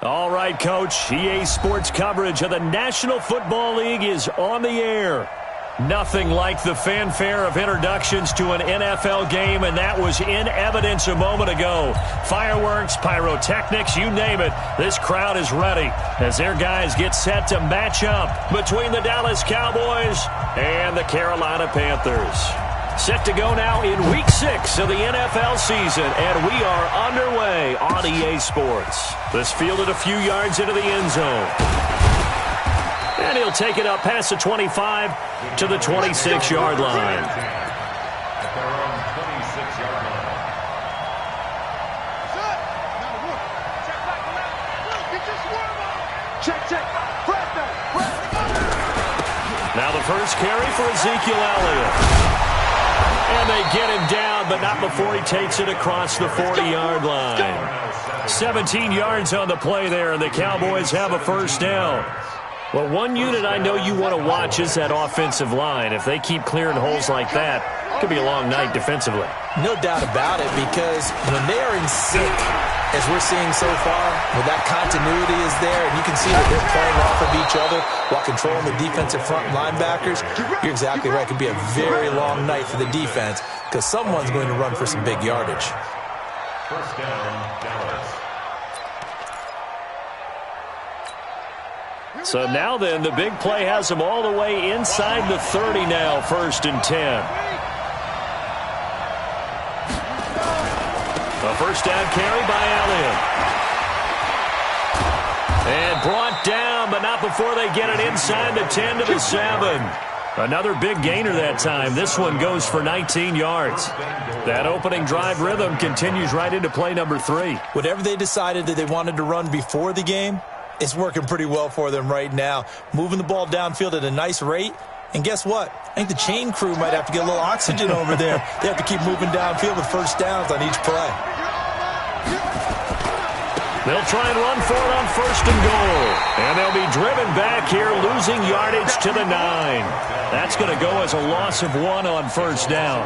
All right, Coach. EA Sports coverage of the National Football League is on the air. Nothing like the fanfare of introductions to an NFL game, and that was in evidence a moment ago. Fireworks, pyrotechnics, you name it. This crowd is ready as their guys get set to match up between the Dallas Cowboys and the Carolina Panthers. Set to go now in Week 6 of the NFL season, and we are underway on EA Sports. This fielded a few yards into the end zone. And he'll take it up past the 25 to the 26-yard line. Now the first carry for Ezekiel Elliott. And they get him down, but not before he takes it across the 40-yard line. 17 yards on the play there, and the Cowboys have a first down. Well, one unit I know you want to watch is that offensive line. If they keep clearing holes like that, it could be a long night defensively. No doubt about it, because when they are in sync, as we're seeing so far, when that continuity is there, and you can see that they're playing off of each other while controlling the defensive front linebackers, you're exactly right. It could be a very long night for the defense because someone's going to run for some big yardage. First down, Dallas. So now then, the big play has them all the way inside the 30 now, 1st and 10. A first down carry by Elliott. And brought down, but not before they get it inside the 10 to the 7. Another big gainer that time. This one goes for 19 yards. That opening drive rhythm continues right into play number 3. Whatever they decided that they wanted to run before the game, it's working pretty well for them right now. Moving the ball downfield at a nice rate. And guess what? I think the chain crew might have to get a little oxygen over there. They have to keep moving downfield with first downs on each play. They'll try and run for it on 1st and goal. And they'll be driven back here, losing yardage to the 9. That's going to go as a loss of 1 on 1st down.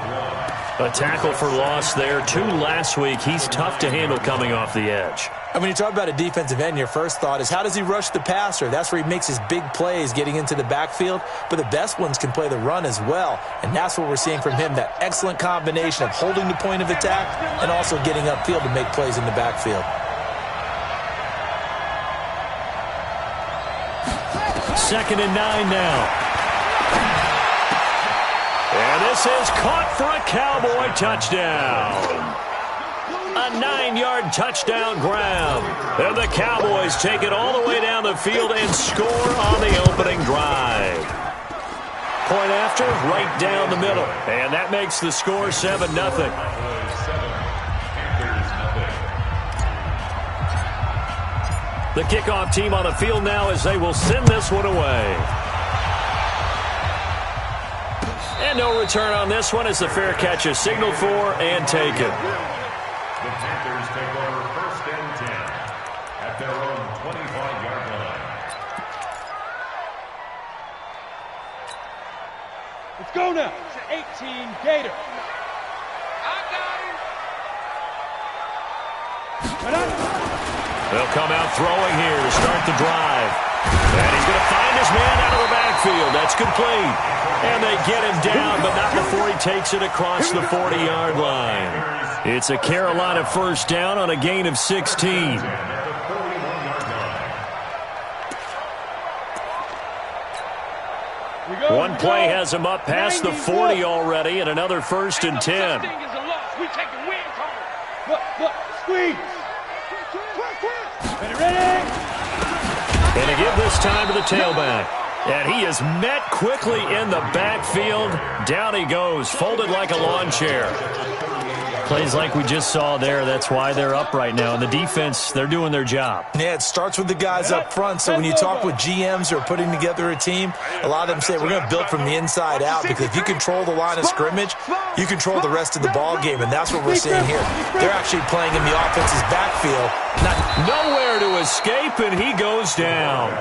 A tackle for loss there. 2 last week. He's tough to handle coming off the edge. And when you talk about a defensive end, your first thought is how does he rush the passer? That's where he makes his big plays getting into the backfield. But the best ones can play the run as well. And that's what we're seeing from him, that excellent combination of holding the point of attack and also getting upfield to make plays in the backfield. 2nd and 9 now. And this is caught for a Cowboy touchdown. A 9-yard touchdown grab. And the Cowboys take it all the way down the field and score on the opening drive. Point after, right down the middle. And that makes the score 7-0. The kickoff team on the field now as they will send this one away. And no return on this one as the fair catch is signaled for and taken. The Panthers take over 1st and 10 at their own 25-yard line. Let's go now. It's 18 Gator. I got him. They'll come out throwing here to start the drive. And he's going to find his man out of the backfield. That's complete. And they get him down, but not before he takes it across the 40-yard line. It's a Carolina first down on a gain of 16. One play has him up past the 40 already, and another 1st and 10. Squeeze. And to give this time to the tailback. And he is met quickly in the backfield. Down he goes, folded like a lawn chair. Plays like we just saw there. That's why they're up right now. And the defense, they're doing their job. Yeah, it starts with the guys up front. So when you talk with GMs who are putting together a team, a lot of them say we're going to build from the inside out, because if you control the line of scrimmage, you control the rest of the ball game, and that's what we're seeing here. They're actually playing in the offense's backfield. Nowhere to escape, and he goes down.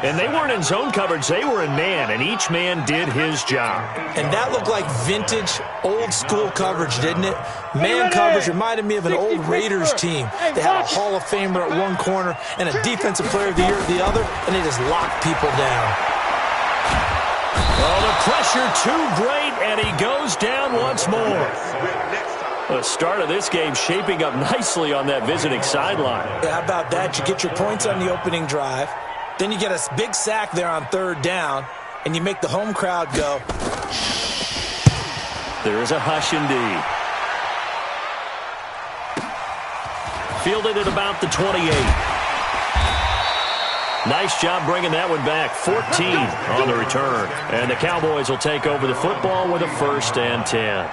And they weren't in zone coverage. They were in man, and each man did his job. And that looked like vintage, old-school coverage, didn't it? Man coverage reminded me of an old Raiders team. They had a Hall of Famer at one corner and a Defensive Player of the Year at the other, and they just locked people down. Oh, the pressure too great, and he goes down once more. The start of this game shaping up nicely on that visiting sideline. Yeah, how about that? You get your points on the opening drive. Then you get a big sack there on third down, and you make the home crowd go. There is a hush indeed. Fielded at about the 28. Nice job bringing that one back. 14 on the return. And the Cowboys will take over the football with a 1st and 10.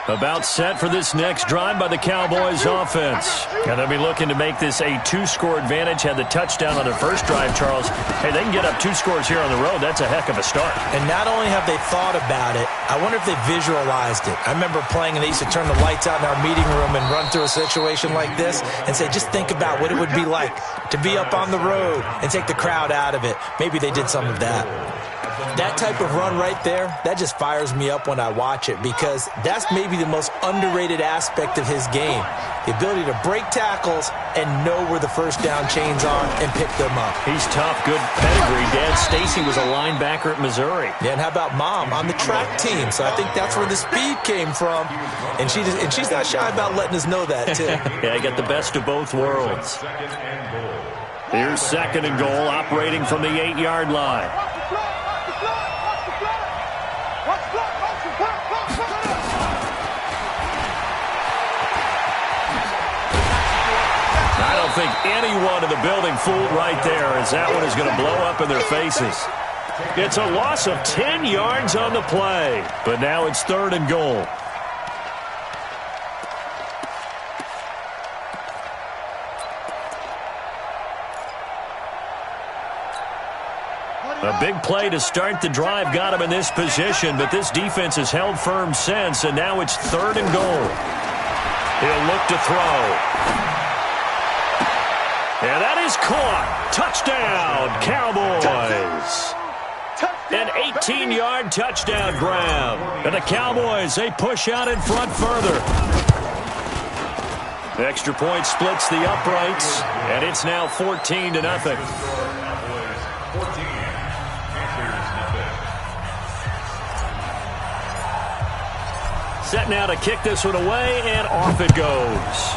About set for this next drive by the Cowboys offense. And they'll be looking to make this a 2-score advantage. Had the touchdown on their first drive, Charles. Hey, they can get up 2 scores here on the road. That's a heck of a start. And not only have they thought about it, I wonder if they visualized it. I remember playing and they used to turn the lights out in our meeting room and run through a situation like this and say, just think about what it would be like to be up on the road and take the crowd out of it. Maybe they did some of that. That type of run right there, that just fires me up when I watch it because that's maybe the most underrated aspect of his game. The ability to break tackles and know where the first down chains are and pick them up. He's tough, good pedigree. Dad Stacy was a linebacker at Missouri. Yeah, and how about Mom on the track team? So I think that's where the speed came from. And she's not shy about letting us know that, too. Yeah, I got the best of both worlds. Here's 2nd and goal, operating from the 8-yard line. I don't think anyone in the building fooled right there, as that one is going to blow up in their faces. It's a loss of 10 yards on the play, but now it's 3rd and goal. A big play to start the drive got him in this position, but this defense has held firm since, and now it's 3rd and goal. He'll look to throw. And that is caught. Touchdown, Cowboys. An 18-yard touchdown grab. And the Cowboys, they push out in front further. The extra point splits the uprights, and it's now 14-0. Set now to kick this one away, and off it goes.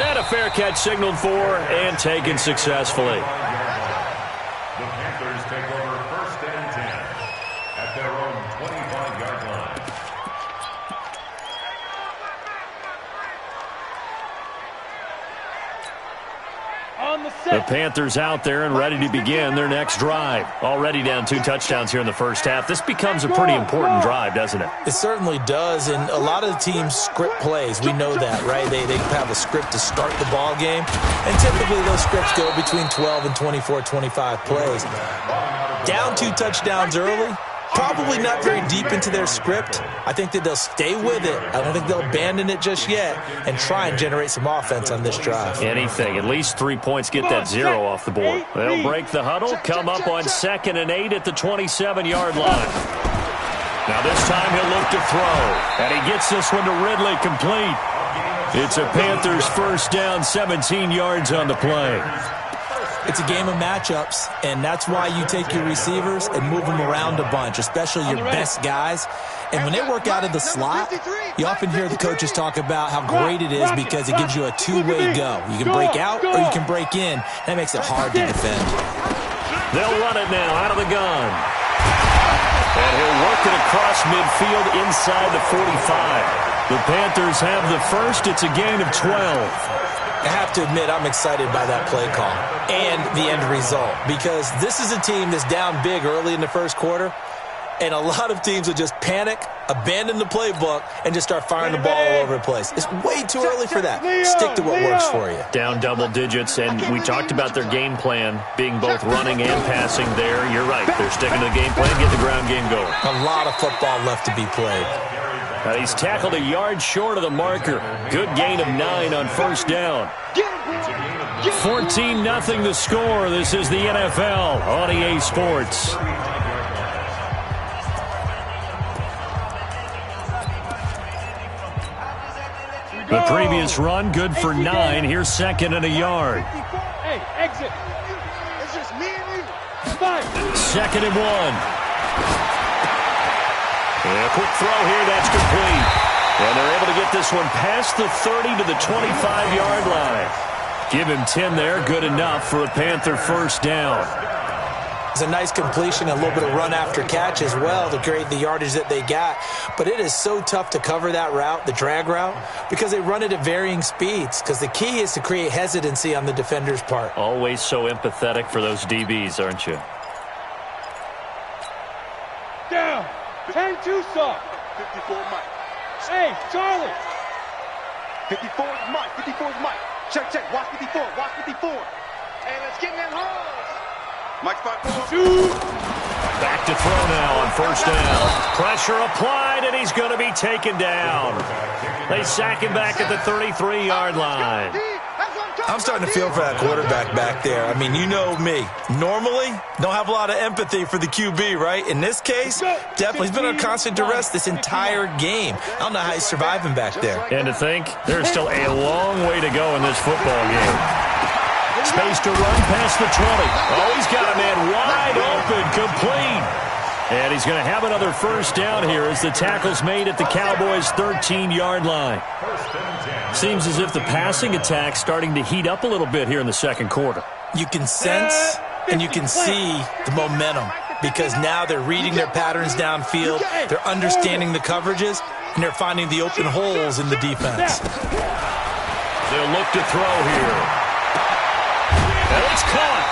And a fair catch signaled for and taken successfully. The Panthers take over 1st and 10 at their own 25-yard line. The Panthers out there and ready to begin their next drive. Already down 2 touchdowns here in the first half. This becomes a pretty important drive, doesn't it? It certainly does, and a lot of the teams script plays. We know that, right? They have a script to start the ball game, and typically those scripts go between 12 and 24, 25 plays. Down 2 touchdowns early, probably not very deep into their script. I think that they'll stay with it. I don't think they'll abandon it just yet and try and generate some offense on this drive. Anything. At least 3 points get that 0 off the board. They'll break the huddle, come up on 2nd and 8 at the 27-yard line. Now this time he'll look to throw. And he gets this one to Ridley complete. It's a Panthers first down, 17 yards on the play. It's a game of matchups, and that's why you take your receivers and move them around a bunch, especially your best guys. And when they work out of the slot, you often hear the coaches talk about how great it is because it gives you a two-way go. You can break out or you can break in. That makes it hard to defend. They'll run it now out of the gun. And he'll work it across midfield inside the 45. The Panthers have the first. It's a gain of 12. I have to admit, I'm excited by that play call and the end result because this is a team that's down big early in the first quarter, and a lot of teams will just panic, abandon the playbook, and just start firing the ball all over the place. It's way too early for that. Stick to what works for you. Down double digits, and we talked about their game plan being both running and passing there. You're right. They're sticking to the game plan, get the ground game going. A lot of football left to be played. He's tackled a yard short of the marker. Good gain of 9 on first down. 14-0 the score. This is the NFL on EA Sports. The previous run, good for 9. Here's second and a yard. Hey, exit. It's just me and you. 5. Second and 1. And a quick throw here, that's complete. And they're able to get this one past the 30 to the 25-yard line. Give him 10 there, good enough for a Panther first down. It's a nice completion, a little bit of run after catch as well to create the yardage that they got. But it is so tough to cover that route, the drag route, because they run it at varying speeds. Because the key is to create hesitancy on the defender's part. Always so empathetic for those DBs, aren't you? Down. 10-2 soft. 54 Mike. Hey, Charlie. 54 is Mike. 54 is Mike. Check, check. Watch 54. Watch 54. Hey, let's get in that holes. Mike 5-4. Back to throw now on first down. Pressure applied, and he's going to be taken down. They sack him back at the 33-yard line. I'm starting to feel for that quarterback back there. I mean, you know me. Normally, don't have a lot of empathy for the QB, right? In this case, definitely he's been on constant duress this entire game. I don't know how he's surviving back there. And to think, there's still a long way to go in this football game. Space to run past the 20. Oh, he's got a man wide open, complete. And he's going to have another first down here as the tackle's made at the Cowboys' 13-yard line. Seems as if the passing attack's starting to heat up a little bit here in the second quarter. You can sense and you can see the momentum because now they're reading their patterns downfield, they're understanding the coverages, and they're finding the open holes in the defense. They'll look to throw here. And it's caught.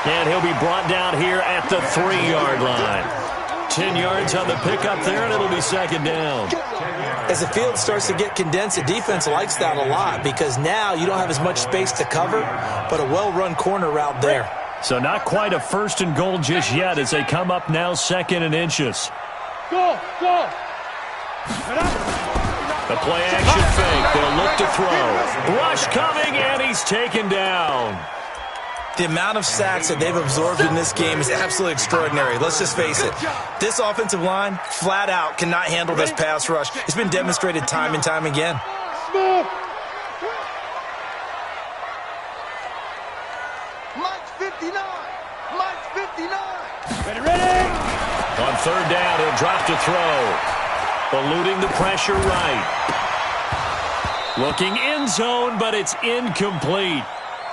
And he'll be brought down here at the 3-yard line. 10 yards on the pickup there, and it'll be second down. As the field starts to get condensed, the defense likes that a lot because now you don't have as much space to cover, but a well-run corner route there. So not quite a first and goal just yet as they come up now second and inches. Go, go. The play action fake. They'll look to throw. Rush coming, and he's taken down. The amount of sacks that they've absorbed in this game is absolutely extraordinary. Let's just face it. This offensive line, flat out, cannot handle this pass rush. It's been demonstrated time and time again. Mike's 59. Mike's 59. Ready. On third down, he'll drop to throw. Eluding the pressure right. Looking end zone, but it's incomplete.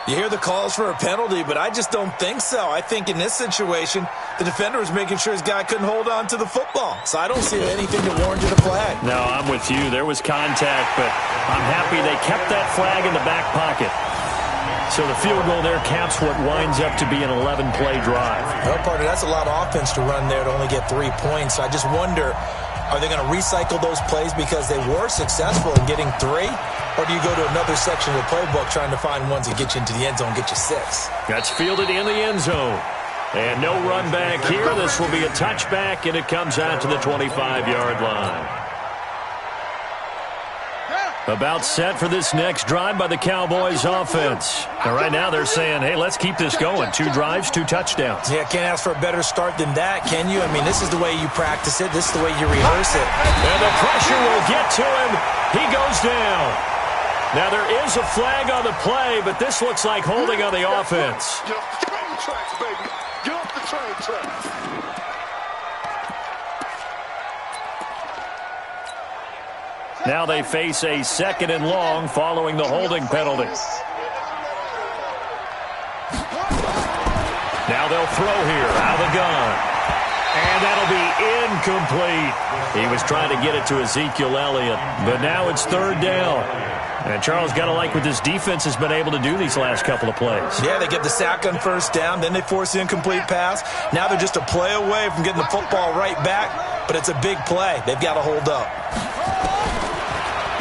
You hear the calls for a penalty, but I just don't think so. I think in this situation, the defender was making sure his guy couldn't hold on to the football. So I don't see anything to warrant a flag. No, I'm with you. There was contact, but I'm happy they kept that flag in the back pocket. So the field goal there caps what winds up to be an 11-play drive. Well, partner, that's a lot of offense to run there to only get 3 points. I just wonder, are they going to recycle those plays because they were successful in getting 3? Or do you go to another section of the playbook trying to find ones that get you into the end zone, get you 6? That's fielded in the end zone. And no run back here. This will be a touchback, and it comes out to the 25-yard line. About set for this next drive by the Cowboys offense. And right now they're saying, hey, let's keep this going. 2 drives, 2 touchdowns. Yeah, can't ask for a better start than that, can you? I mean, this is the way you practice it. This is the way you rehearse it. And the pressure will get to him. He goes down. Now, there is a flag on the play, but this looks like holding on the offense. Get off the train tracks, baby. Get off the train tracks. Now they face a second and long following the holding penalty. Now they'll throw here out of the gun. And that'll be incomplete. He was trying to get it to Ezekiel Elliott, but now it's third down. And Charles, got to like what this defense has been able to do these last couple of plays. Yeah, they get the sack on first down, then they force the incomplete pass. Now they're just a play away from getting the football right back, but it's a big play. They've got to hold up.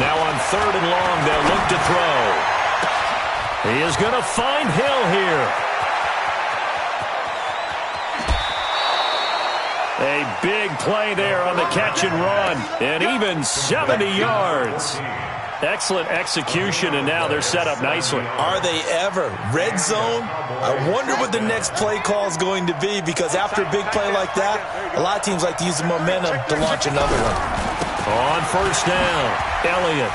Now on third and long, they'll look to throw. He is going to find Hill here. A big play there on the catch and run, and even 70 yards. Excellent execution, and now they're set up nicely. Are they ever? Red zone? I wonder what the next play call is going to be, because after a big play like that, a lot of teams like to use the momentum to launch another one. On first down, Elliott.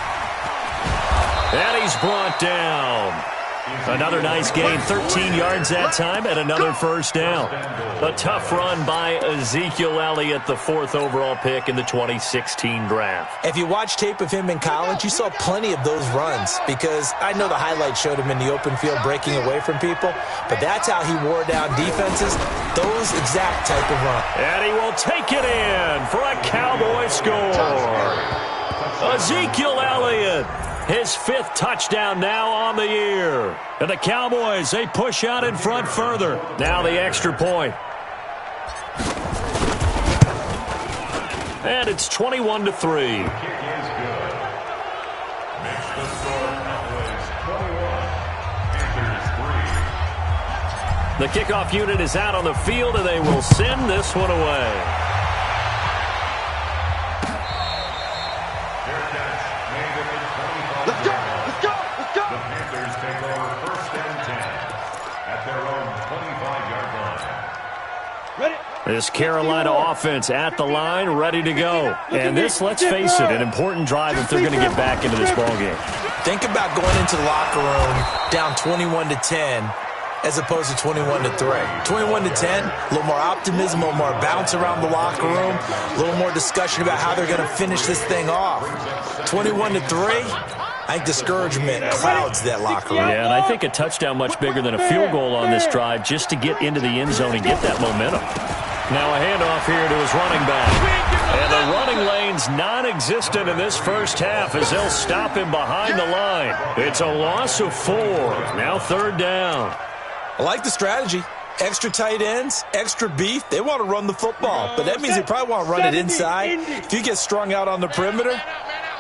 And he's brought down. Another nice gain, 13 yards that time, and another first down. A tough run by Ezekiel Elliott, the 4th overall pick in the 2016 draft. If you watch tape of him in college, you saw plenty of those runs, because I know the highlights showed him in the open field breaking away from people, but that's how he wore down defenses, those exact type of runs. And he will take it in for a Cowboy score. Ezekiel Elliott. His 5th touchdown now on the year. And the Cowboys, they push out in front further. Now the extra point. And it's 21-3. Kick is good. Makes the score Cowboys 21, Panthers 3. The kickoff unit is out on the field, and they will send this one away. Let's go! Let's go! Let's go! The Panthers take over 1st and 10 at their own 25-yard line. Ready? This Carolina offense at the line, ready to go. And this, let's face it, an important drive if they're going to get back into this ballgame. Think about going into the locker room down 21-10 as opposed to 21-3. 21-10, a little more optimism, a little more bounce around the locker room, a little more discussion about how they're going to finish this thing off. 21-3, I think discouragement clouds that locker room. Yeah, and I think a touchdown much bigger than a field goal on this drive just to get into the end zone and get that momentum. Now a handoff here to his running back. And the running lane's non-existent in this first half as they'll stop him behind the line. It's a loss of 4. Now 3rd down. I like the strategy. Extra tight ends, extra beef. They want to run the football, but that means they probably want to run it inside. If you get strung out on the perimeter,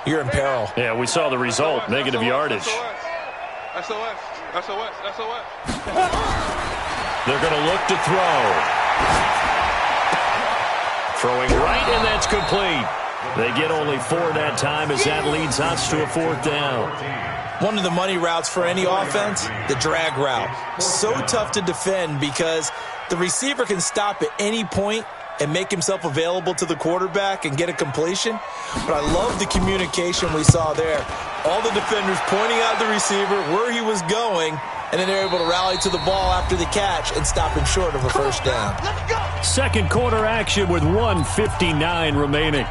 you're in peril. Yeah, we saw the result, negative yardage. SOS. SOS. SOS. They're going to look to throw. Throwing right, and that's complete. They get only 4 that time as that leads us to a 4th down. One of the money routes for any offense, the drag route. So tough to defend because the receiver can stop at any point and make himself available to the quarterback and get a completion. But I love the communication we saw there. All the defenders pointing out the receiver, where he was going, and then they're able to rally to the ball after the catch and stop him short of a first down. Second quarter action with 1:59 remaining.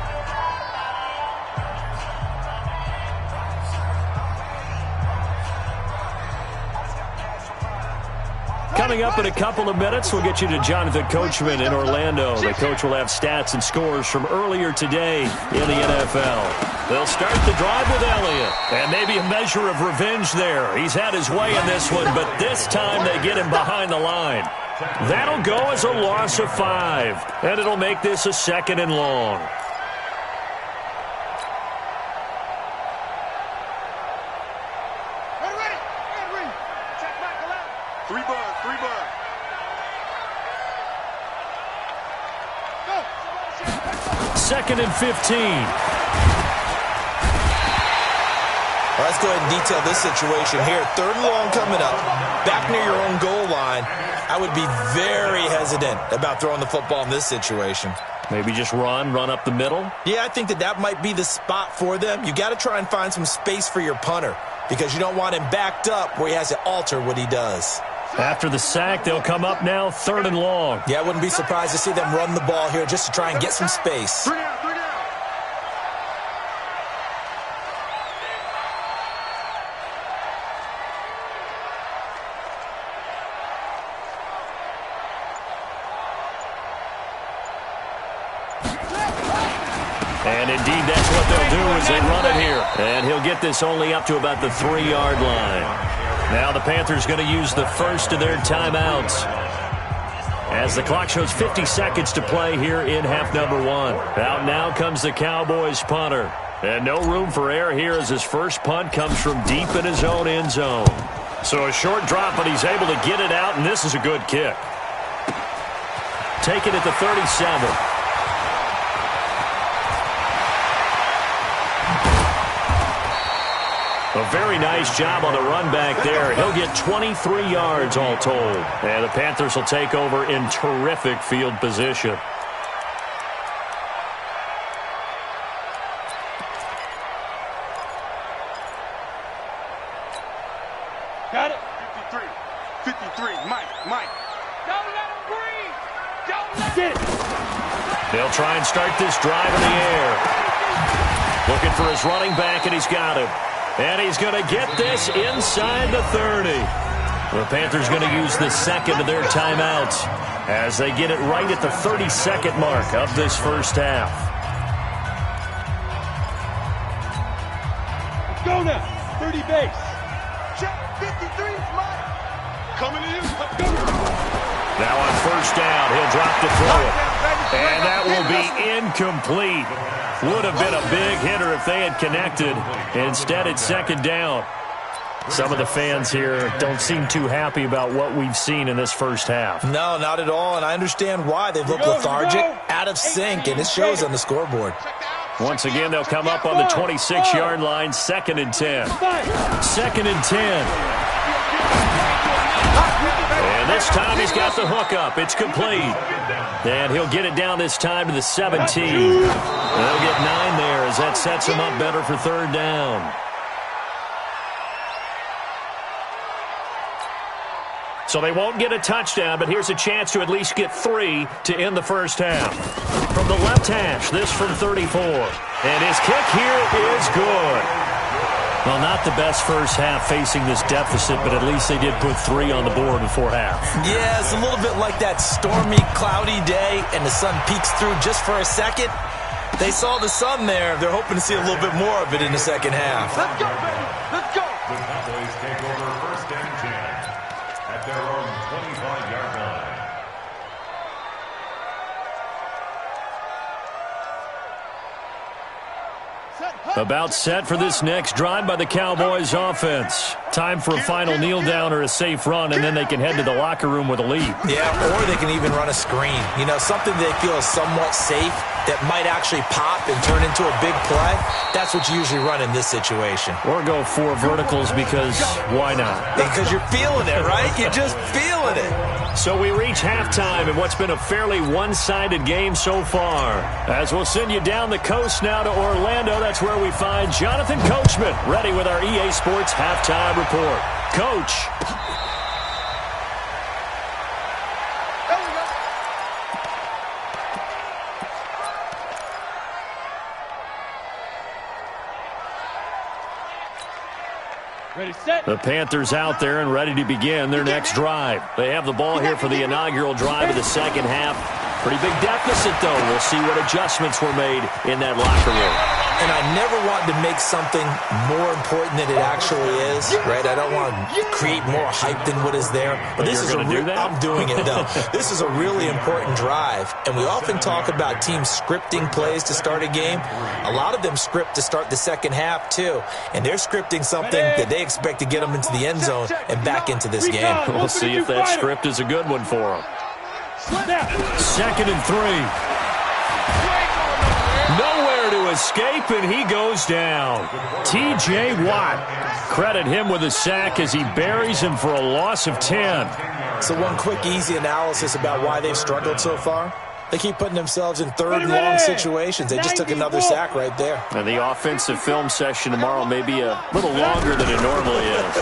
Coming up in a couple of minutes, we'll get you to Jonathan Coachman in Orlando. The coach will have stats and scores from earlier today in the NFL. They'll start the drive with Elliott, and maybe a measure of revenge there. He's had his way in this one, but this time they get him behind the line. That'll go as a loss of 5, and it'll make this a 2nd and long. Three bud. 2nd and 15. Well, let's go ahead and detail this situation here. 3rd and long coming up. Back near your own goal line. I would be very hesitant about throwing the football in this situation. Maybe just run up the middle? Yeah, I think that might be the spot for them. You got to try and find some space for your punter because you don't want him backed up where he has to alter what he does. After the sack, they'll come up now 3rd and long. Yeah, I wouldn't be surprised to see them run the ball here just to try and get some space. 3 down. And indeed, that's what they'll do as they run it here. And he'll get this only up to about the 3-yard line. Now the Panthers going to use the first of their timeouts as the clock shows 50 seconds to play here in half number 1. Out now comes the Cowboys punter. And no room for error here as his first punt comes from deep in his own end zone. So a short drop, but he's able to get it out, and this is a good kick. Take it at the 37. A very nice job on the run back there. He'll get 23 yards all told. And the Panthers will take over in terrific field position. Got it. 53, Mike. Don't let him breathe. Don't let him. They'll try and start this drive in the air. Looking for his running back, and he's got him. And he's going to get this inside the 30. The Panthers going to use the second of their timeouts as they get it right at the 32nd mark of this first half. Let's go now. 30 base. Check 53, Mike. Coming to you. Let's go. Now on first down, he'll drop to throw it. And that will be incomplete. Would have been a big hitter if they had connected. Instead, it's second down. Some of the fans here don't seem too happy about what we've seen in this first half. No, not at all, and I understand why. They've looked lethargic, out of sync, and it shows on the scoreboard. Once again, they'll come up on the 26-yard line, 2nd and 10. 2nd and 10. And this time he's got the hook up. It's complete. And he'll get it down this time to the 17. They'll get 9 there as that sets him up better for third down. So they won't get a touchdown, but here's a chance to at least get 3 to end the first half. From the left hash, this from 34. And his kick here is good. Well, not the best first half facing this deficit, but at least they did put 3 on the board before half. Yeah, it's a little bit like that stormy, cloudy day, and the sun peeks through just for a second. They saw the sun there. They're hoping to see a little bit more of it in the second half. Let's go, baby. Let's go. The Cowboys take over 1st and 10 at their own 25-yard line. About set for this next drive by the Cowboys offense. Time for a final kneel down or a safe run, and then they can head to the locker room with a lead. Yeah, or they can even run a screen. You know, something they feel is somewhat safe that might actually pop and turn into a big play. That's what you usually run in this situation. Or go 4 verticals because why not? Because you're feeling it, right? You're just feeling it. So we reach halftime in what's been a fairly one-sided game so far. As we'll send you down the coast now to Orlando, that's where we find Jonathan Coachman ready with our EA Sports halftime report. Coach. Ready, set. The Panthers out there and ready to begin their next drive. They have the ball here for the inaugural drive of the second half. Pretty big deficit, though. We'll see what adjustments were made in that locker room. And I never want to make something more important than it actually is, right? I don't want to create more hype than what is there. But this is going to do that? I'm doing it, though. This is a really important drive. And we often talk about teams scripting plays to start a game. A lot of them script to start the second half, too. And they're scripting something that they expect to get them into the end zone and back into this game. We'll see if that script is a good one for them. 2nd and 3. Nowhere to escape, and he goes down. T.J. Watt. Credit him with a sack as he buries him for a loss of 10. So one quick, easy analysis about why they've struggled so far. They keep putting themselves in third and long situations. They just took another sack right there. And the offensive film session tomorrow may be a little longer than it normally is.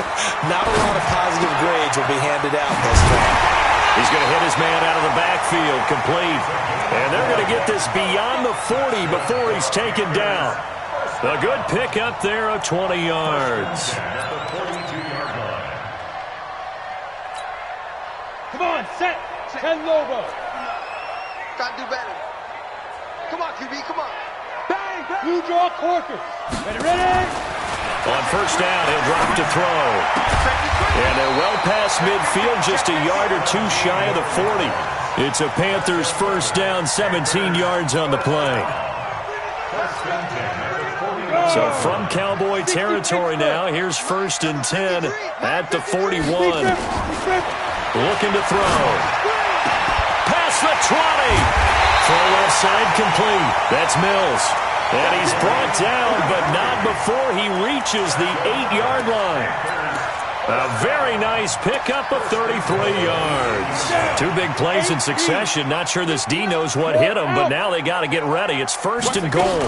Not a lot of positive grades will be handed out this time. He's going to hit his man out of the backfield, complete. And they're going to get this beyond the 40 before he's taken down. A good pick up there of 20 yards. Come on, set. 10 Lobo. Gotta do better. Come on, QB, come on. Bang, bang. Blue draw Corker. Ready. On first down, he'll drop to throw. And they're well past midfield, just a yard or 2 shy of the 40. It's a Panthers first down, 17 yards on the play. So from Cowboy territory now, here's 1st and 10 at the 41. Looking to throw. Past the 20. Full left side complete. That's Mills. And he's brought down, but not before he reaches the 8-yard line. A very nice pickup of 33 yards. 2 big plays in succession. Not sure this D knows what hit him, but now they got to get ready. It's 1st and goal.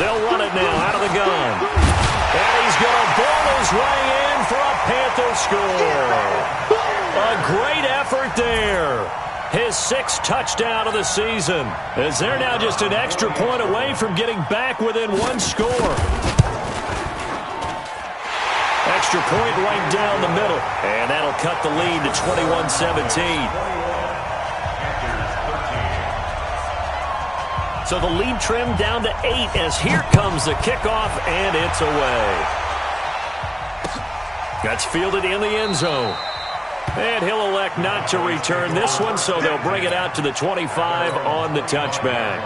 They'll run it now out of the gun. And he's going to ball his way in for a Panther score. A great effort there. His 6th touchdown of the season, as they're now just an extra point away from getting back within 1 score. Extra point right down the middle, and that'll cut the lead to 21-17. So the lead trimmed down to 8 as here comes the kickoff, and it's away. That's fielded in the end zone. And he'll elect not to return this one, so they'll bring it out to the 25 on the touchback.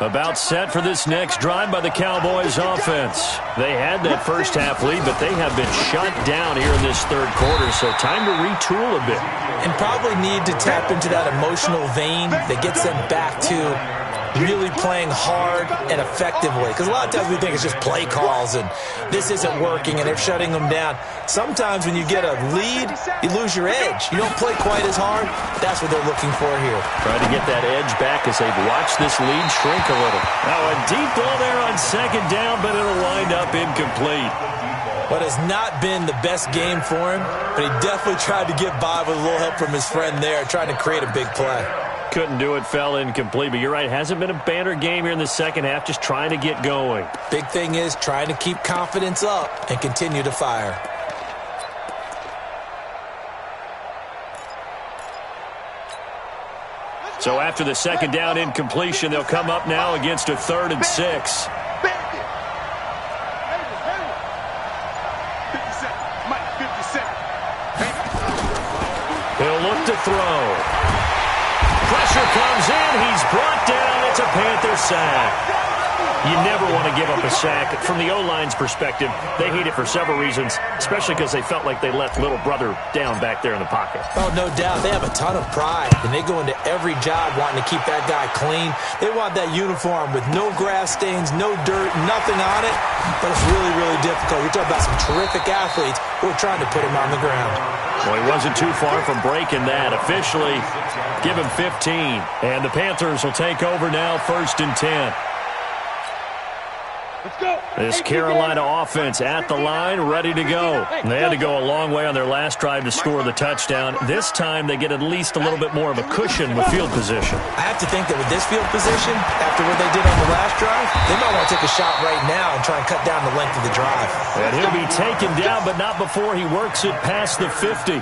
About set for this next drive by the Cowboys offense. They had that first half lead, but they have been shut down here in this 3rd quarter, so time to retool a bit. And probably need to tap into that emotional vein that gets them back to really playing hard and effectively. Because a lot of times we think it's just play calls and this isn't working and they're shutting them down. Sometimes when you get a lead, you lose your edge. You don't play quite as hard. That's what they're looking for here. Trying to get that edge back as they've watched this lead shrink a little. Now a deep ball there on 2nd down, but it'll wind up incomplete. What has not been the best game for him, but he definitely tried to get by with a little help from his friend there, trying to create a big play. Couldn't do it, fell incomplete, but you're right, hasn't been a banner game here in the 2nd half, just trying to get going. Big thing is trying to keep confidence up and continue to fire. So after the 2nd down incompletion, they'll come up now against a 3rd and 6. He'll look to throw. Pressure comes in. He's brought down. It's a Panther sack. You never want to give up a sack. From the O-line's perspective, they hate it for several reasons, especially because they felt like they let little brother down back there in the pocket. Oh, no doubt. They have a ton of pride, and they go into every job wanting to keep that guy clean. They want that uniform with no grass stains, no dirt, nothing on it, but it's really, really difficult. You're talking about some terrific athletes who are trying to put him on the ground. Well, he wasn't too far from breaking that. Officially, give him 15. And the Panthers will take over now, 1st and 10. This Carolina offense at the line, ready to go. They had to go a long way on their last drive to score the touchdown. This time, they get at least a little bit more of a cushion with field position. I have to think that with this field position, after what they did on the last drive, they might want to take a shot right now and try and cut down the length of the drive. And he'll be taken down, but not before he works it past the 50.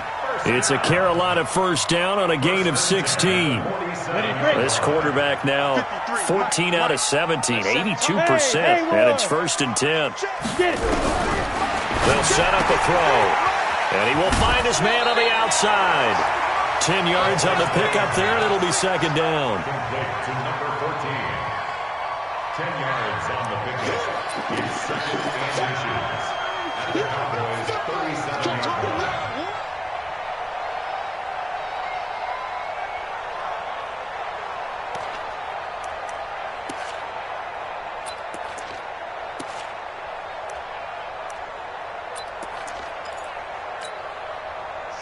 It's a Carolina 1st down on a gain of 16. This quarterback now 14 out of 17, 82%, and it's 1st and 10. They'll set up a throw, and he will find his man on the outside. 10 yards on the pickup there, and it'll be 2nd down. Complete to number 14. 10 yards on the pickup. He's 2nd and inches. At the Cowboys' 37-yard line.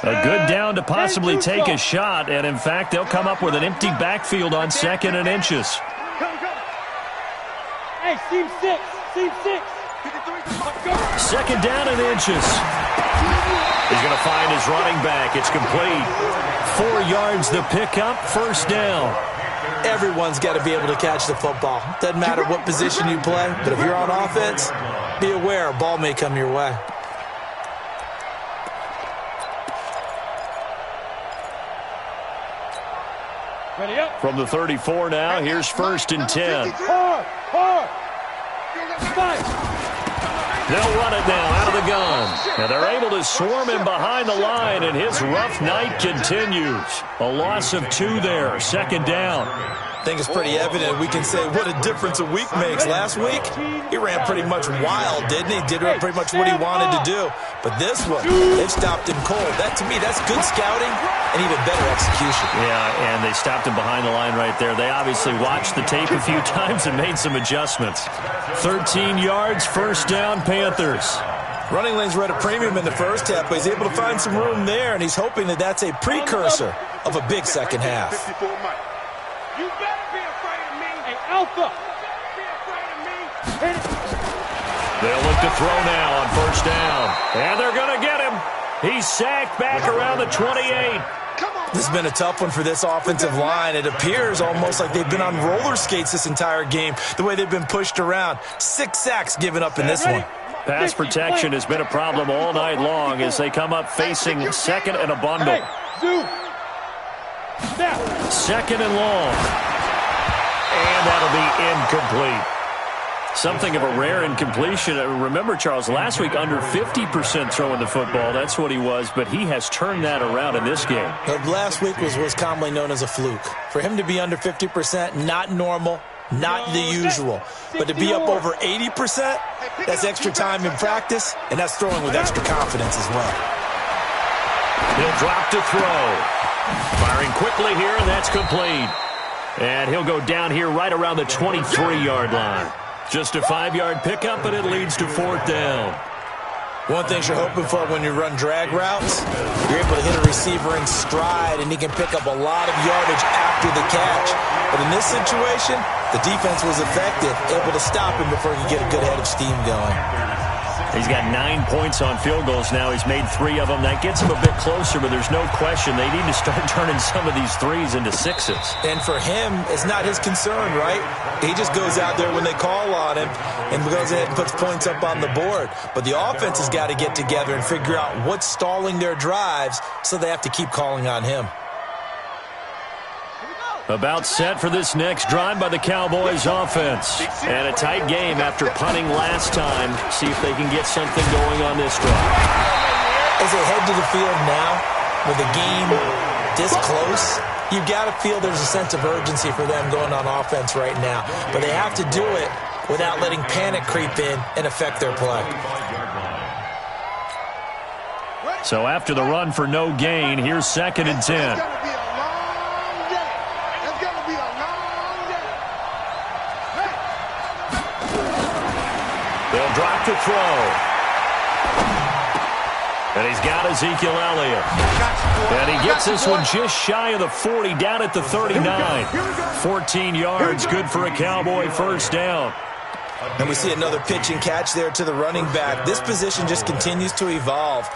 A good down to possibly take a shot, and in fact, they'll come up with an empty backfield on 2nd and inches. Hey, seam 6, seam 6. 2nd down and inches. He's going to find his running back. It's complete. 4 yards the pickup, 1st down. Everyone's got to be able to catch the football. Doesn't matter what position you play, but if you're on offense, be aware a ball may come your way. From the 34 now, here's 1st and 10. Hard. They'll run it now out of the gun. And they're able to swarm him behind the line, and his rough night continues. A loss of 2 there, 2nd down. I think it's pretty evident. We can say what a difference a week makes. Last week, he ran pretty much wild, didn't he? Did pretty much what he wanted to do. But this one, they've stopped him cold. That, to me, that's good scouting and even better execution. Yeah, and they stopped him behind the line right there. They obviously watched the tape a few times and made some adjustments. 13 yards, first down, Panthers. Running lanes were at a premium in the first half, but he's able to find some room there, and he's hoping that that's a precursor of a big second half. You better be afraid of me. Hey, Alpha. You better be afraid of me. Hit it. They'll look to throw now on first down. And they're going to get him. He's sacked back around the 28. This has been a tough one for this offensive line. It appears almost like they've been on roller skates this entire game, the way they've been pushed around. 6 sacks given up in this one. Pass protection has been a problem all night long as they come up facing second and a bundle. Second and long. And that'll be incomplete. Something of a rare incompletion. Remember, Charles, last week under 50% throwing the football. That's what he was, but he has turned that around in this game. Last week was commonly known as a fluke. For him to be under 50%, not normal, not the usual. But to be up over 80%, that's extra time in practice, and that's throwing with extra confidence as well. He'll drop to throw. Firing quickly here, and that's complete. And he'll go down here right around the 23-yard line. Just a 5-yard pickup, and it leads to fourth down. One thing you're hoping for when you run drag routes, you're able to hit a receiver in stride, and he can pick up a lot of yardage after the catch. But in this situation, the defense was effective, able to stop him before he could get a good head of steam going. He's got 9 points on field goals now. He's made 3 of them. That gets him a bit closer, but there's no question they need to start turning some of these threes into sixes. And for him, it's not his concern, right? He just goes out there when they call on him and goes ahead and puts points up on the board. But the offense has got to get together and figure out what's stalling their drives, so they have to keep calling on him. About set for this next drive by the Cowboys offense. And a tight game after punting last time. See if they can get something going on this drive. As they head to the field now, with the game this close, you've got to feel there's a sense of urgency for them going on offense right now. But they have to do it without letting panic creep in and affect their play. So after the run for no gain, here's 2nd and 10. They'll drop to throw. And he's got Ezekiel Elliott. And he gets this one just shy of the 40, down at the 39. 14 yards, good for a Cowboy first down. And we see another pitch and catch there to the running back. This position just continues to evolve.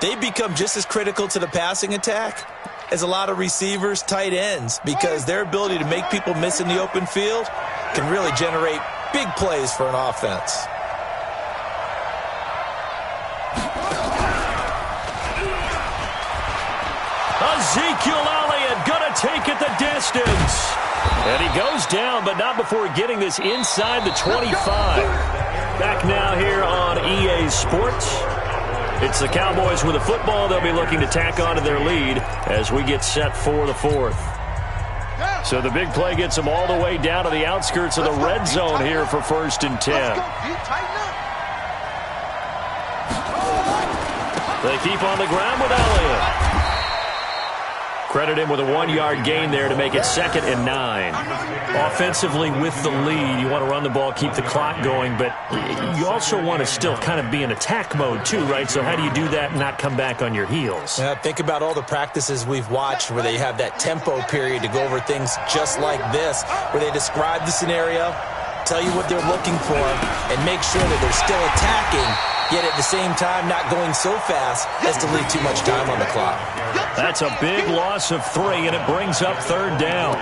They become just as critical to the passing attack as a lot of receivers, tight ends, because their ability to make people miss in the open field can really generate big plays for an offense. Ezekiel Elliott gonna take it the distance. And he goes down, but not before getting this inside the 25. Back now here on EA Sports. It's the Cowboys with the football. They'll be looking to tack on to their lead as we get set for the fourth. So the big play gets them all the way down to the outskirts of the red zone here for 1st and 10. They keep on the ground with Elliott. Credit him with a 1-yard gain there to make it 2nd and 9. Offensively with the lead, you want to run the ball, keep the clock going, but you also want to still kind of be in attack mode too, right? So how do you do that and not come back on your heels? Yeah, think about all the practices we've watched where they have that tempo period to go over things just like this, where they describe the scenario, tell you what they're looking for, and make sure that they're still attacking, yet at the same time not going so fast as to leave too much time on the clock. That's a big loss of 3, and it brings up 3rd down.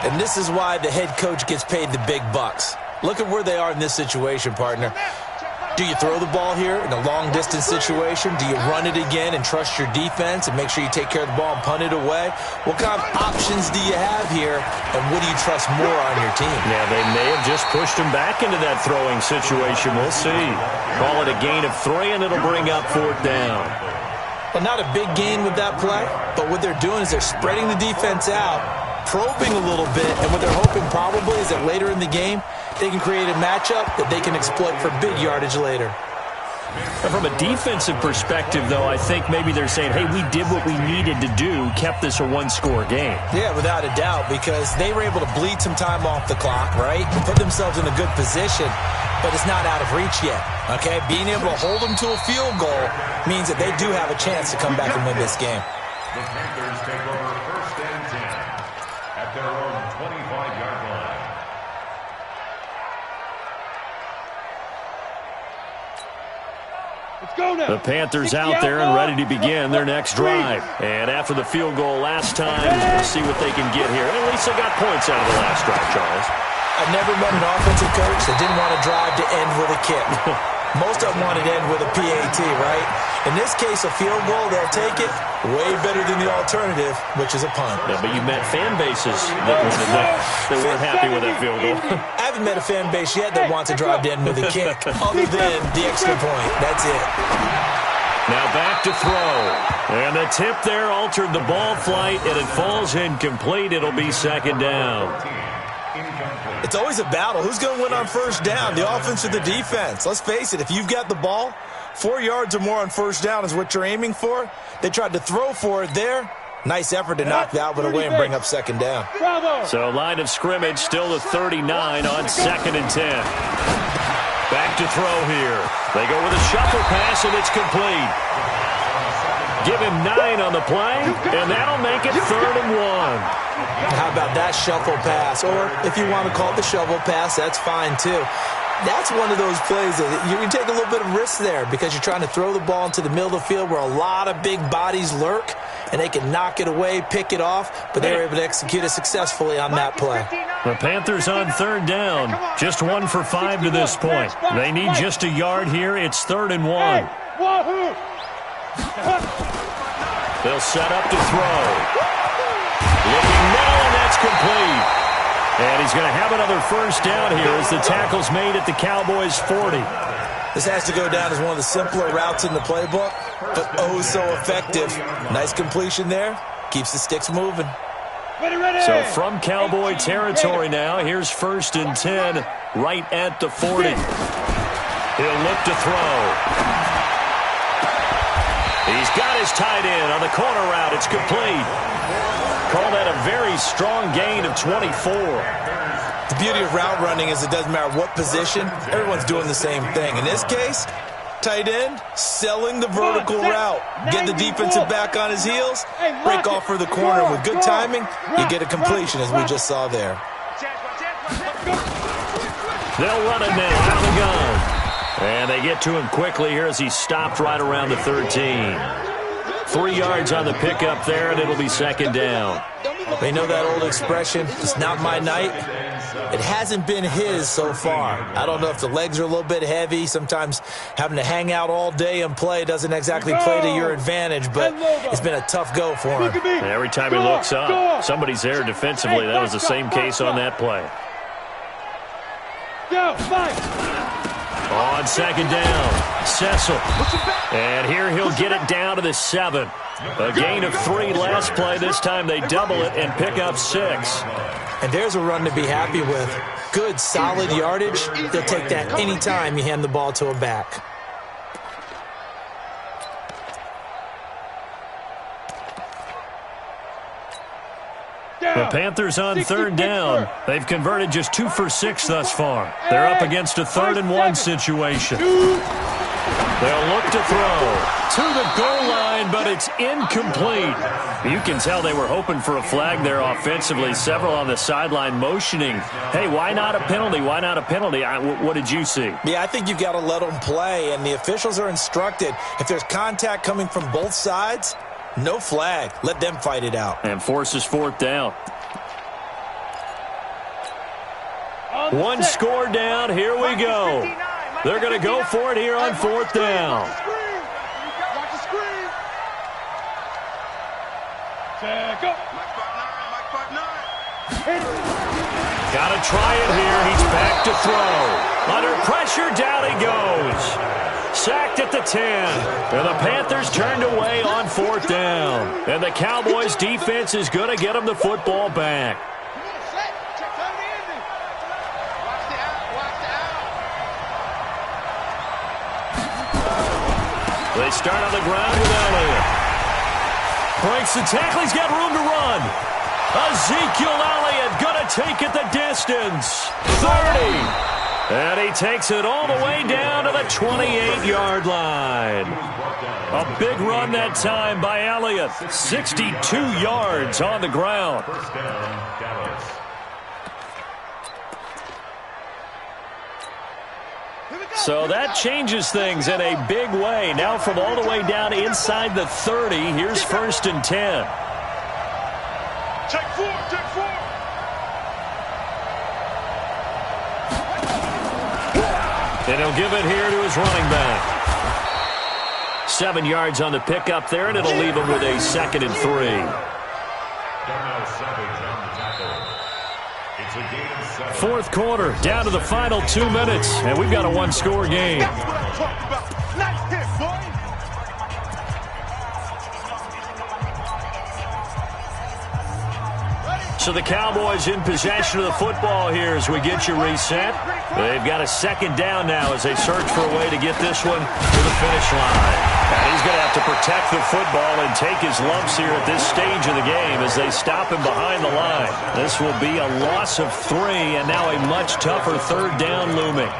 And this is why the head coach gets paid the big bucks. Look at where they are in this situation, partner. Do you throw the ball here in a long-distance situation? Do you run it again and trust your defense and make sure you take care of the ball and punt it away? What kind of options do you have here, and what do you trust more on your team? Yeah, they may have just pushed him back into that throwing situation. We'll see. Call it a gain of 3, and it'll bring up 4th down. Well, not a big gain with that play, but what they're doing is they're spreading the defense out, probing a little bit, and what they're hoping probably is that later in the game, they can create a matchup that they can exploit for big yardage later. From a defensive perspective, though, I think maybe they're saying, hey, we did what we needed to do, kept this a one-score game. Yeah, without a doubt, because they were able to bleed some time off the clock, right, and put themselves in a good position, but it's not out of reach yet, okay? Being able to hold them to a field goal means that they do have a chance to come back and win this game. The Panthers take over 1st and 10 at their own 25-yard line. The Panthers out there and ready to begin their next drive. And after the field goal last time, we'll see what they can get here. At least they got points out of the last drive, Charles. I've never met an offensive coach that didn't want to drive to end with a kick. Most of them wanted to end with a PAT, right? In this case, a field goal, they'll take it way better than the alternative, which is a punt. Yeah, but you met fan bases that weren't happy with that field goal. I haven't met a fan base yet that wants to drive to end with a kick, other than the extra point. That's it. Now back to throw. And the tip there altered the ball flight, and it falls incomplete. It'll be 2nd down. It's always a battle. Who's going to win on 1st down, the offense or the defense? Let's face it, if you've got the ball, 4 yards or more on 1st down is what you're aiming for. They tried to throw for it there. Nice effort to knock that one away and bring up 2nd down. So line of scrimmage still to 39 on 2nd and 10. Back to throw here. They go with a shuffle pass, and it's complete. Give him 9 on the play, and that'll make it 3rd and 1. How about that shuffle pass? Or if you want to call it the shovel pass, that's fine too. That's one of those plays that you can take a little bit of risk there because you're trying to throw the ball into the middle of the field where a lot of big bodies lurk, and they can knock it away, pick it off, but they were able to execute it successfully on that play. The Panthers on 3rd down. Just 1 for 5 to this point. They need just a yard here. It's 3rd and 1. They'll set up to throw. Looking now, and that's complete. And he's going to have another 1st down here as the tackle's made at the Cowboys' 40. This has to go down as one of the simpler routes in the playbook, but oh so effective. Nice completion there. Keeps the sticks moving. So from Cowboy territory now, here's 1st and 10 right at the 40. He'll look to throw. He's got his tight end on the corner route. It's complete. Call that a very strong gain of 24. The beauty of route running is it doesn't matter what position. Everyone's doing the same thing. In this case, tight end, selling the vertical route. Get the defensive back on his heels, break off for the corner. With good timing, you get a completion, as we just saw there. They'll run it now out of the gun. And they get to him quickly here as he stopped right around the 13. 3 yards on the pickup there, and it'll be 2nd down. They know that old expression, it's not my night. It hasn't been his so far. I don't know if the legs are a little bit heavy. Sometimes having to hang out all day and play doesn't exactly play to your advantage, but it's been a tough go for him. And every time he looks up, somebody's there defensively. That was the same case on that play. On 2nd down, Cecil. And here he'll get it down to the 7. A gain of 3 last play. This time they double it and pick up 6. And there's a run to be happy with. Good, solid yardage. They'll take that any time you hand the ball to a back. The Panthers on 3rd down. They've converted just 2 for 6 thus far. They're up against a 3rd and 1 situation. They'll look to throw to the goal line, but it's incomplete. You can tell they were hoping for a flag there offensively. Several on the sideline motioning, hey, why not a penalty? Why not a penalty? What did you see? Yeah, I think you've got to let them play, and the officials are instructed. If there's contact coming from both sides, no flag. Let them fight it out. And forces 4th down. 1 score down. Here we go. They're going to go for it here on 4th down. Got to try it here. He's back to throw. Under pressure, down he goes. Sacked at the 10. And the Panthers turned away on 4th down. And the Cowboys' defense is going to get them the football back. They start on the ground with Elliott. Breaks the tackle. He's got room to run. Ezekiel Elliott going to take it the distance. 30. And he takes it all the way down to the 28-yard line. A big run that time by Elliott. 62 yards on the ground. First down, Dallas. So that changes things in a big way. Now from all the way down inside the 30, here's 1st and 10. Take 4, take 4. And he'll give it here to his running back. 7 yards on the pickup there, and it'll leave him with a 2nd and 3. Darnell Savage on the tackle. It's a gain of 7. Fourth quarter, down to the final 2 minutes, and we've got a one-score game. That's what I'm talking about. Nice hit, boy. So the Cowboys in possession of the football here as we get you reset. They've got a 2nd down now as they search for a way to get this one to the finish line. And he's going to have to protect the football and take his lumps here at this stage of the game as they stop him behind the line. This will be a loss of 3 and now a much tougher 3rd down looming.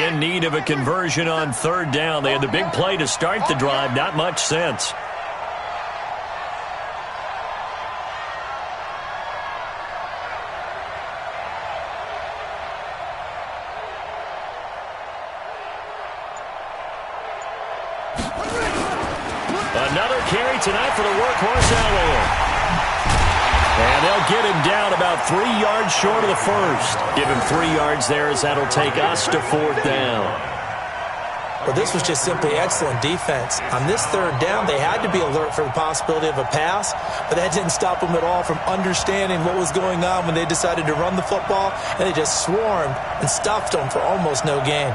In need of a conversion on 3rd down. They had the big play to start the drive. Not much sense. Another carry tonight for the workhorse Elliott. And they'll get him down about 3 yards short of the first. Give him 3 yards there as that'll take us to 4th down. Well, this was just simply excellent defense. On this 3rd down, they had to be alert for the possibility of a pass, but that didn't stop them at all from understanding what was going on when they decided to run the football, and they just swarmed and stuffed them for almost no gain.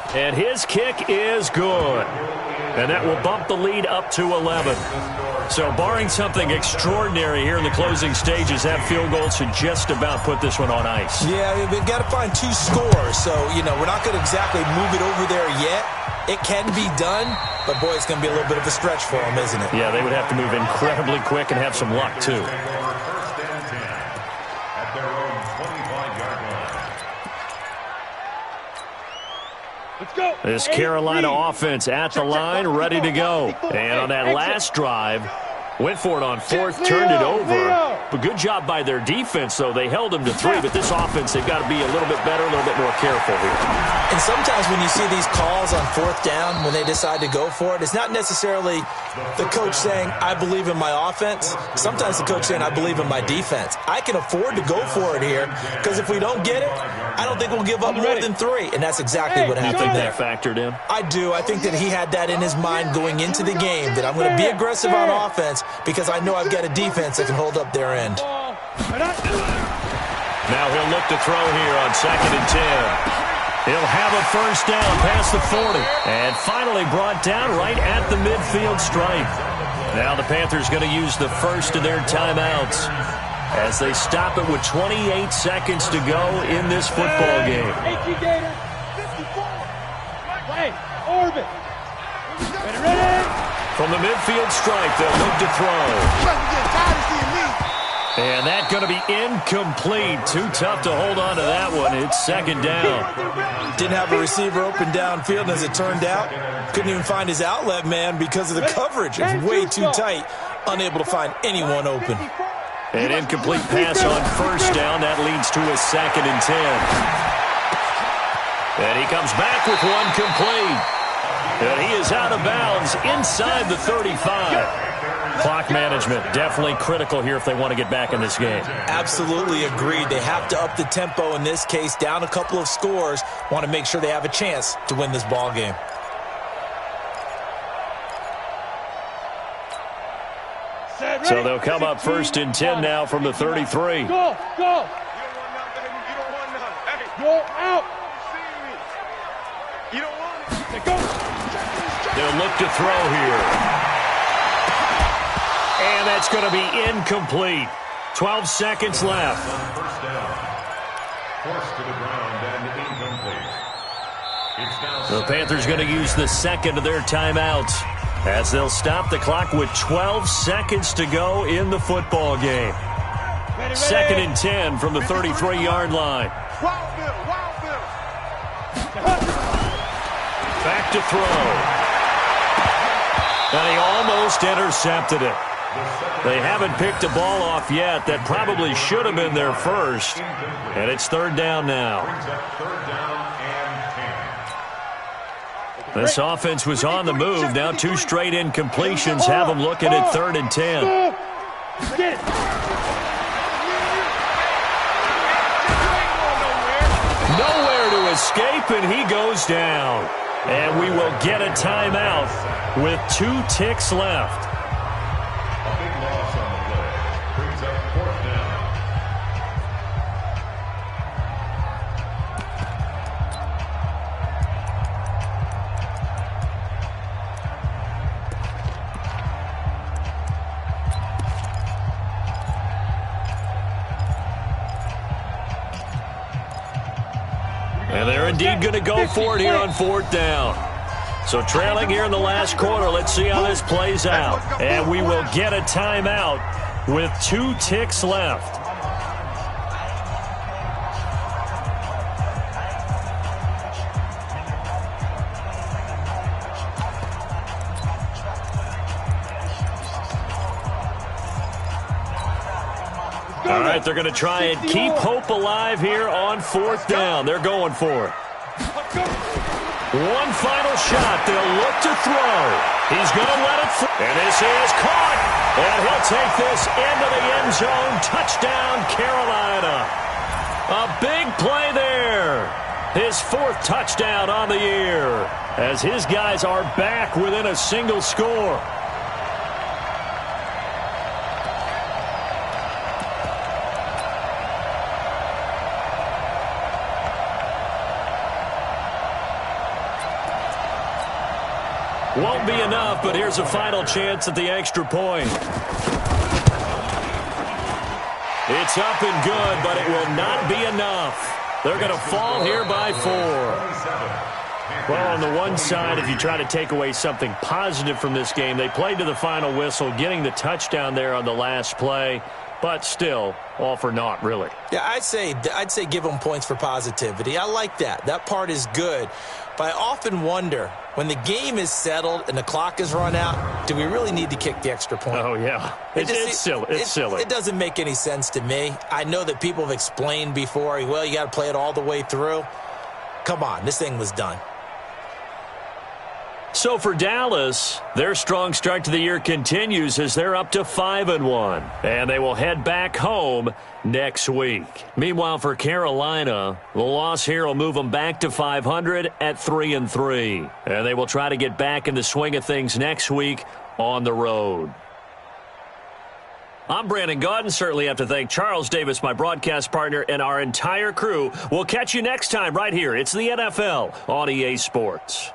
And his kick is good. And that will bump the lead up to 11. So barring something extraordinary here in the closing stages, that field goal should just about put this one on ice. Yeah, we've got to find 2 scores. So, we're not going to exactly move it over there yet. It can be done, but, boy, it's going to be a little bit of a stretch for them, isn't it? Yeah, they would have to move incredibly quick and have some luck, too. First and 10 at their own 25-yard line. Let's go. This Carolina offense at the line, ready to go. And on that last drive, went for it on 4th, turned it over. But good job by their defense, though. They held them to 3, but this offense, they've got to be a little bit better, a little bit more careful here. And sometimes when you see these calls on 4th down, when they decide to go for it, it's not necessarily the coach saying, I believe in my offense. Sometimes the coach saying, I believe in my defense. I can afford to go for it here, because if we don't get it, I don't think we'll give up more than 3. And that's exactly what happened think there. that factored in? I do. I think that he had that in his mind going into the game, that I'm going to be aggressive on offense because I know I've got a defense that can hold up their end. Now he'll look to throw here on 2nd and 10. He'll have a first down past the 40. And finally brought down right at the midfield stripe. Now the Panthers going to use the first of their timeouts as they stop it with 28 seconds to go in this football game. Hey, Orbit. Ready? From the midfield stripe, they'll look to throw. And that's going to be incomplete. Too tough to hold on to that one. It's 2nd down. Didn't have a receiver open downfield, and as it turned out, couldn't even find his outlet man because of the coverage. It was way too tight, unable to find anyone open. An incomplete pass on first down. That leads to a 2nd and 10. And he comes back with one complete. And he is out of bounds inside the 35. Clock management, definitely critical here if they want to get back in this game. Absolutely agreed. They have to up the tempo in this case, down a couple of scores. Want to make sure they have a chance to win this ball game. So they'll come up 1st and 10 now from the 33. Go, go. You don't want none, baby. You don't want none. Hey, Go out. see me. You don't want it. Go. They'll look to throw here. And that's going to be incomplete. 12 seconds left. First down. Forced to the ground and incomplete. It's now The Panthers going to use the second of their timeouts as they'll stop the clock with 12 seconds to go in the football game. Ready, 2nd and 10 from the 33-yard line. Wild Bill, Wild Bill. Back to throw. And he almost intercepted it. They haven't picked a ball off yet. That probably should have been their first. And it's 3rd down now. brings up 3rd down and 10. This offense was on the move. Now 2 straight incompletions have them looking at 3rd and 10. Get it. Nowhere to escape, and he goes down. And we will get a timeout with 2 ticks left. A big loss on the play. Brings up 4th down. And they're indeed going to go for it here on 4th down. So trailing here in the last quarter, let's see how this plays out. And we will get a timeout with 2 ticks left. All right, they're going to try and keep hope alive here on 4th down. They're going for it. One final shot. They'll look to throw. He's going to let it fly. And this is caught. And he'll take this into the end zone. Touchdown, Carolina. A big play there. His 4th touchdown on the year as his guys are back within a single score. Won't be enough, but here's a final chance at the extra point. It's up and good, but it will not be enough. They're going to fall here by 4. Well, on the one side, if you try to take away something positive from this game, they played to the final whistle, getting the touchdown there on the last play, but still, all for naught, really. Yeah, I'd say give them points for positivity. I like that. That part is good. But I often wonder, when the game is settled and the clock is run out, do we really need to kick the extra point? Oh, yeah. It's silly. It's silly. It doesn't make any sense to me. I know that people have explained before, well, you got to play it all the way through. Come on, this thing was done. So for Dallas, their strong start to the year continues as they're up to 5-1. And they will head back home next week. Meanwhile, for Carolina, the loss here will move them back to 500 at 3-3. And they will try to get back in the swing of things next week on the road. I'm Brandon Gaudin. Certainly have to thank Charles Davis, my broadcast partner, and our entire crew. We'll catch you next time right here. It's the NFL on EA Sports.